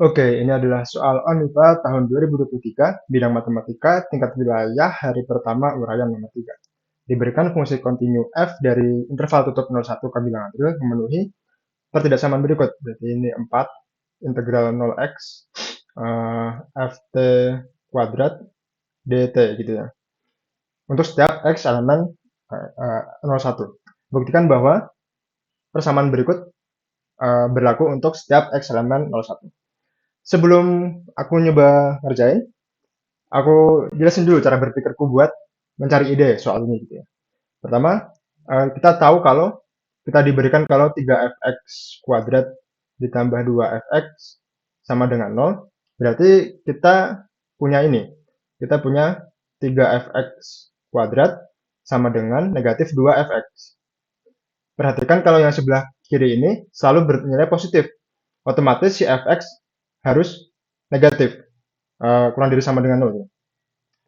Oke, ini adalah soal ONIVA tahun 2023, bidang matematika, tingkat wilayah, hari pertama, uraian nomor 3. Diberikan fungsi kontinu f dari interval tutup 01 ke bilangan real memenuhi pertidaksamaan berikut. Berarti ini 4, integral 0x, ft kuadrat dt gitu ya. Untuk setiap x elemen 01. Buktikan bahwa persamaan berikut berlaku untuk setiap x elemen 01. Sebelum aku nyoba ngerjain, aku jelasin dulu cara berpikirku buat mencari ide soal ini gitu ya. Pertama, kita tahu kalau kita diberikan kalau 3fx kuadrat ditambah 2fx sama dengan 0, berarti kita punya ini. Kita punya 3fx kuadrat sama dengan negatif 2fx. Perhatikan kalau yang sebelah kiri ini selalu bernilai positif. Otomatis si fx harus negatif, kurang dari sama dengan 0.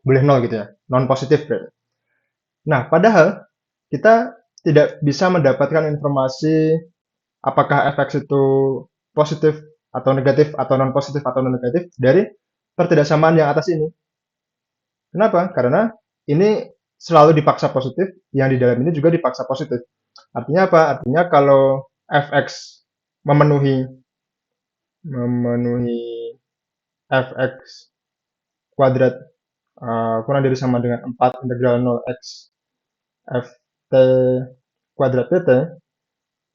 Boleh 0 gitu ya, non positif berarti. Nah, padahal kita tidak bisa mendapatkan informasi apakah fx itu positif atau negatif atau non positif atau non negatif dari pertidaksamaan yang atas ini. Kenapa? Karena ini selalu dipaksa positif, yang di dalam ini juga dipaksa positif. Artinya apa? Artinya kalau fx memenuhi memenuhi fx kuadrat kurang dari sama dengan 4 integral 0x ft kuadrat dt,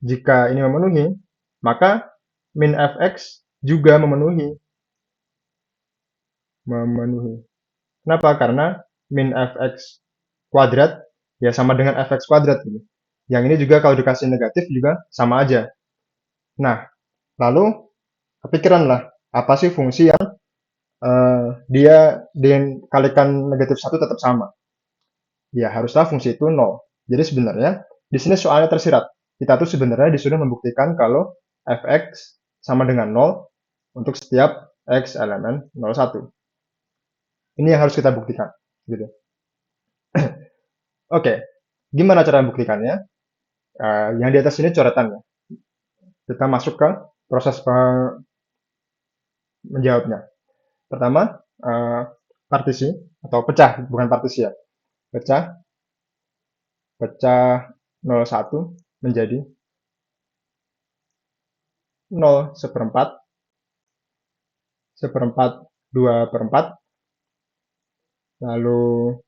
jika ini memenuhi, maka min fx juga memenuhi. Kenapa? Karena min fx kuadrat ya sama dengan fx kuadrat gitu. Yang ini juga kalau dikasih negatif juga sama aja. Nah, lalu kepikiran lah apa sih fungsi yang dia dikalikan negatif satu tetap sama. Ya haruslah fungsi itu nol. Jadi sebenarnya di sini soalnya tersirat. Kita tuh sebenarnya disuruh membuktikan kalau fx sama dengan nol untuk setiap x elemen 01. Ini yang harus kita buktikan. Gitu. Oke, gimana cara membuktikannya? Yang di atas ini coretannya. Kita masuk ke proses menjawabnya. Pertama, partisi atau pecah, bukan partisi ya. Pecah, pecah 01 menjadi 0 seperempat, seperempat 2 per 4, lalu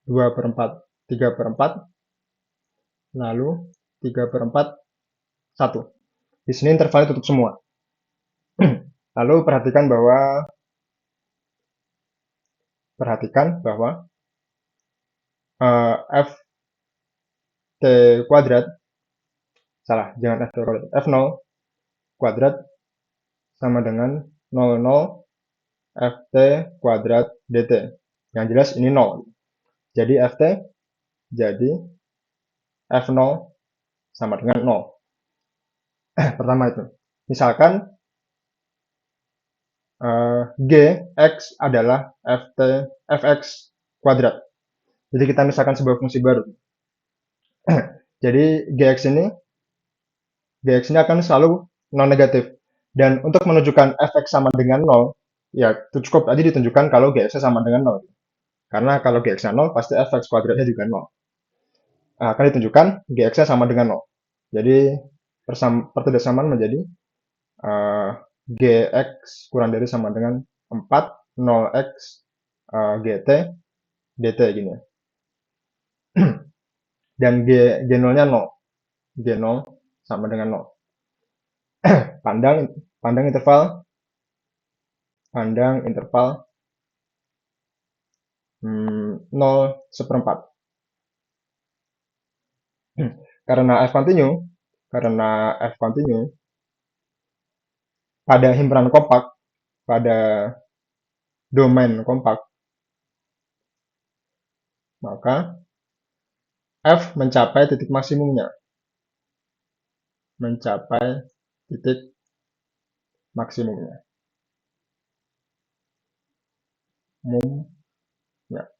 2 per 4, 3 per 4, lalu 3 per 4, 1. Di sini intervalnya tutup semua. Lalu perhatikan bahwa f t kuadrat, salah, jangan f t kuadrat, f0 kuadrat sama dengan 00 ft kuadrat dt. Yang jelas ini 0. Jadi ft jadi f0 sama dengan 0. Pertama itu. Misalkan g x adalah fx kuadrat. Jadi kita misalkan sebuah fungsi baru. Jadi gx ini akan selalu non negatif. Dan untuk menunjukkan fx sama dengan 0, ya cukup aja ditunjukkan kalau gx sama dengan 0. Karena kalau gx-nya 0, pasti fx kuadratnya juga 0. Nah, akan ditunjukkan gx-nya sama dengan 0. Jadi pertidaksamaan menjadi gx kurang dari sama dengan 4, 0x gt dt gini ya. Dan g0-nya 0. G0 sama dengan 0. Pandang interval 0 seperempat. Karena f continue pada himpunan kompak, pada domain kompak, maka f mencapai titik maksimumnya. Mencapai titik maksimumnya. Ya.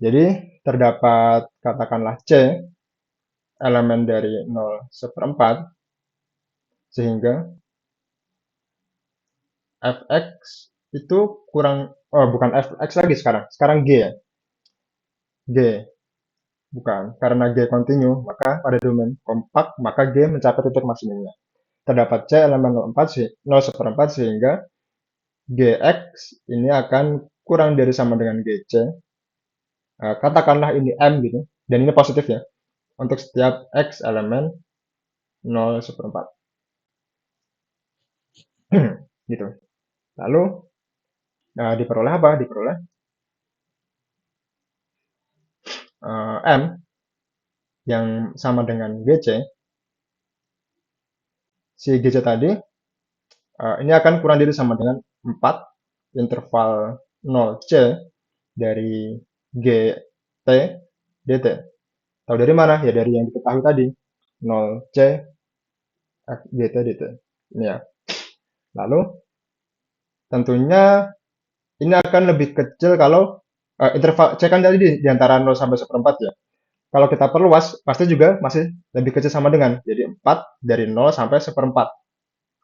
Jadi terdapat katakanlah C elemen dari 0 seperempat, sehingga fx itu kurang, oh bukan fx lagi sekarang, sekarang g ya, g, bukan, karena g continue, maka pada domain kompak, maka g mencapai titik maksimumnya. Terdapat c elemen 0,4 sehingga gx ini akan kurang dari sama dengan gc. Katakanlah ini m gitu, dan ini positif ya, untuk setiap x elemen 0,4. Gitu. Lalu diperoleh apa? Diperoleh m yang sama dengan gc. Si gc tadi ini akan kurang dari sama dengan 4 interval 0c dari gt dt. Tahu dari mana? Ya dari yang diketahui tadi, 0c f gt dt. Ini ya. Lalu tentunya ini akan lebih kecil kalau interval c kan tadi di antara 0 sampai 1/4 ya. Kalau kita perluas, pasti juga masih lebih kecil sama dengan. Jadi 4 dari 0 sampai 1/4.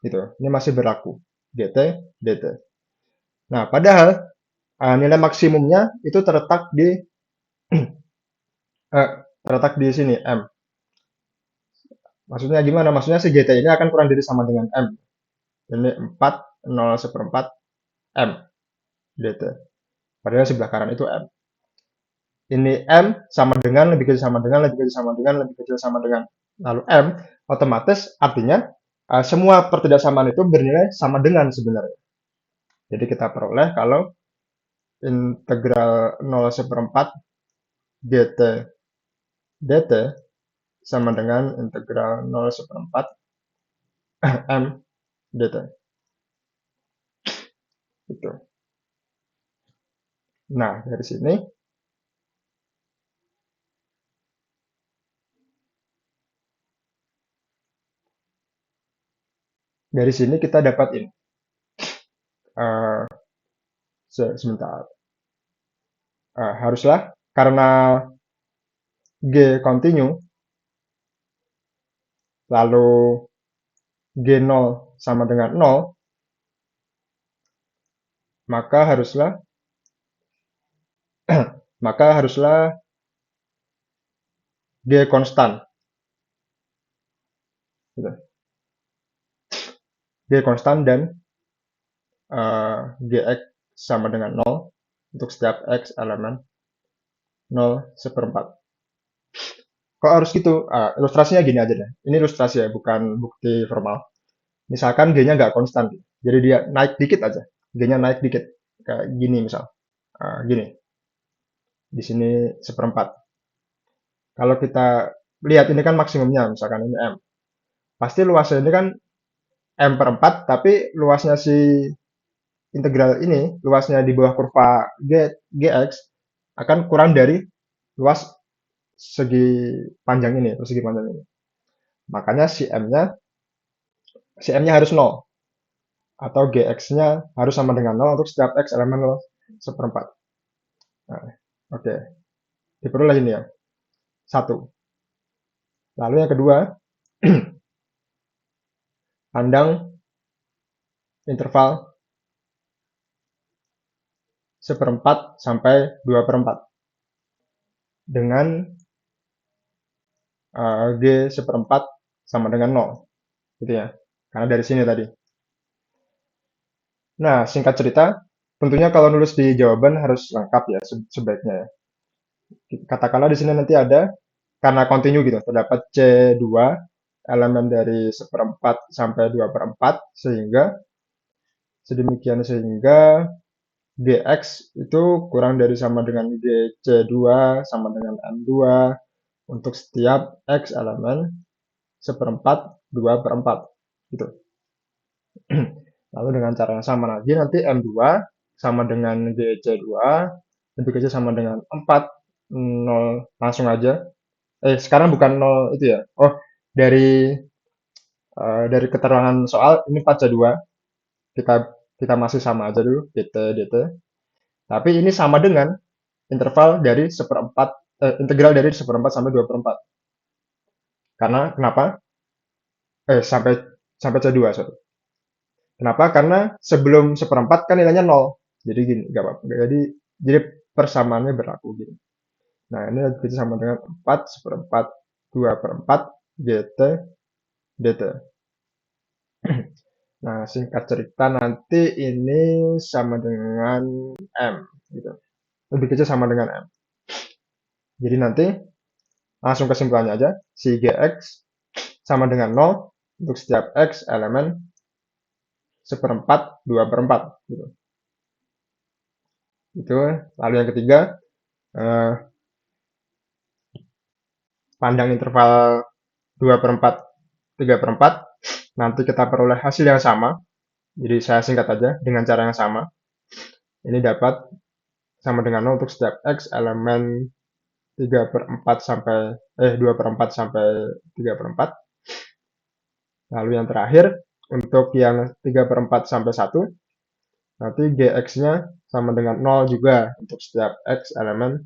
Gitu. Ini masih berlaku. gt, dt. Nah, padahal nilai maksimumnya itu terletak di sini, m. Maksudnya gimana? Maksudnya si gt ini akan kurang dari sama dengan m. Ini 4, 0, 1/4, m, dt. Padahal sebelah kanan itu m. Ini m sama dengan, lebih kecil sama dengan, lebih kecil sama dengan, lebih kecil sama dengan. Lalu m, otomatis artinya semua pertidaksamaan itu bernilai sama dengan sebenarnya. Jadi kita peroleh kalau integral 0/4 gt dt sama dengan integral 0/4 m dt. Itu. Nah, dari sini kita dapat ini. Sebentar. Haruslah karena G continue, lalu G0 sama dengan 0, maka haruslah G konstan. Gitu. G konstan dan Gx sama dengan 0 untuk setiap x elemen 0/4. Kok harus gitu? Ilustrasinya gini aja deh. Ini ilustrasi ya, bukan bukti formal. Misalkan G-nya nggak konstan, jadi dia naik dikit aja. G-nya naik dikit, kayak gini misal. Gini, di sini 1/4. Kalau kita lihat ini kan maksimumnya, misalkan ini M. Pasti luasnya ini kan M/4, tapi luasnya si integral ini, luasnya di bawah kurva Gx, akan kurang dari luas segi panjang ini, persegi panjang ini. Makanya si M-nya harus 0. Atau Gx-nya harus sama dengan 0 untuk setiap X elemen 0/4. Nah, oke. Diperoleh ini ya. 1. Lalu yang kedua, pandang interval 1/4 sampai 2/4 dengan G 1/4 sama dengan 0. Gitu ya. Karena dari sini tadi. Nah, singkat cerita, tentunya kalau nulis di jawaban harus lengkap ya sebaiknya ya. Katakanlah di sini nanti ada, karena continue gitu, terdapat C2 elemen dari 1/4 sampai 2/4 sehingga sedemikian sehingga Gx itu kurang dari sama dengan Gc2 sama dengan M2 untuk setiap X elemen 1/4, 2/4 gitu. Lalu dengan cara yang sama lagi nanti M2 sama dengan GC2 lebih kecil sama dengan 4, 0 langsung aja. Sekarang bukan 0 itu ya. Oh, dari keterangan soal ini 4C2. Kita kita masih sama aja dulu dt dt. Tapi ini sama dengan interval dari 1/4 integral dari 1/4 sampai 2/4. Karena kenapa? Sampai C2, sorry. Kenapa? Karena sebelum seperempat kan nilainya 0. Jadi gini, nggak apa-apa. Jadi persamaannya berlaku gini. Nah, ini kita sama dengan 4 seperempat 2 per 4 GT DT. Nah, singkat cerita nanti ini sama dengan M gitu. Lebih kecil sama dengan M. Jadi nanti langsung kesimpulannya aja, si GX sama dengan 0 untuk setiap X elemen seperempat 2 per 4 gitu. Itu. Lalu yang ketiga, eh, pandang interval 2 per 4 3 per 4, nanti kita peroleh hasil yang sama. Jadi saya singkat aja dengan cara yang sama. Ini dapat sama dengan 0 untuk setiap X elemen 3 per 4 sampai 2 per 4 sampai 3 per 4. Lalu yang terakhir, untuk yang 3 per 4 sampai 1, nanti GX-nya sama dengan 0 juga untuk setiap X elemen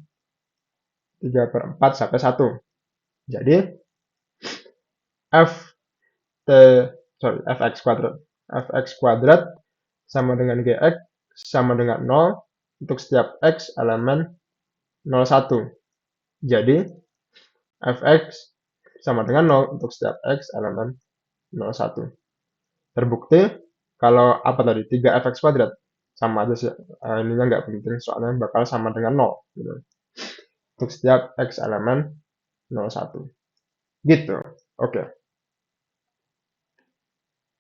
3 per 4 sampai 1. Jadi, F T, Fx kuadrat. Fx kuadrat sama dengan Gx sama dengan 0 untuk setiap X elemen 01. Jadi, Fx sama dengan 0 untuk setiap X elemen 01. Terbukti kalau apa tadi 3Fx kuadrat sama aja sih, ininya nggak penting soalnya bakal sama dengan 0 gitu. Untuk setiap X elemen 01 gitu. Oke.